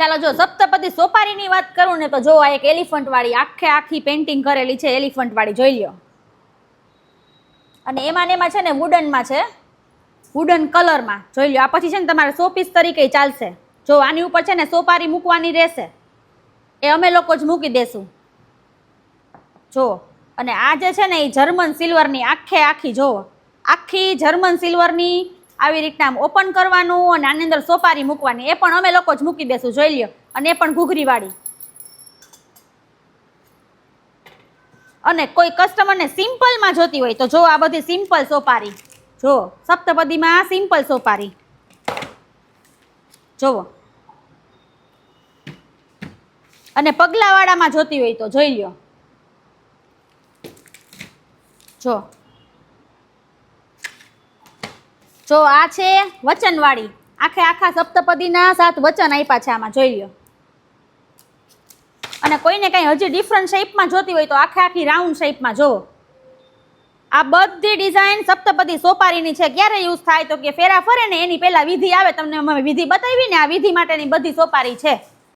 ચાલો જો સપ્તપદી સોપારીની વાત કરું ને તો જો આ એક એલિફન્ટ વાળી આખે આખી પેઇન્ટિંગ કરેલી છે, એલિફન્ટ વાળી જોઈ લ્યો. અને એમાં ને એમાં છે ને વુડનમાં છે, વુડન કલરમાં જોઈ લ્યો. આ પછી છે ને તમારે શોપીસ તરીકે ચાલશે. જો આની ઉપર છે ને સોપારી મૂકવાની રહેશે, એ અમે લોકો જ મૂકી દેશું જો. અને આ જે છે ને એ જર્મન સિલ્વરની આખે આખી જો, આખી જર્મન સિલ્વરની આવી રીતના આમ ઓપન કરવાનું અને આની અંદર સોપારી મૂકવાની, એ પણ અમે લોકો જ મૂકી દેશું જોઈ લ્યો. અને એ પણ ઘૂઘરી વાળી. અને કોઈ કસ્ટમરને સિમ્પલમાં જોતી હોય તો જો આ બધી સિમ્પલ સોપારી જો, સપ્તપદીમાં સિમ્પલ સોપારી જોવો. અને પગલાવાળામાં જોતી હોય તો જોઈ લ્યો જો. જો આ છે વચનવાળી, આખે આખા સપ્તપદીના 7 વચન આપ્યા છે આમાં જોઈ લ્યો. અને કોઈને કઈ હજી ડિફરન્ટ શેપમાં જોતી હોય તો આખે આખી રાઉન્ડ શેપમાં જો. આ બધી ડિઝાઇન સપ્તપદી સોપારીની છે. ક્યારે યુઝ થાય તો કે ફેરા ફરે ને એની પહેલા વિધિ આવે, તમને અમે વિધિ બતાવી ને, આ વિધિ માટેની બધી સોપારી છે.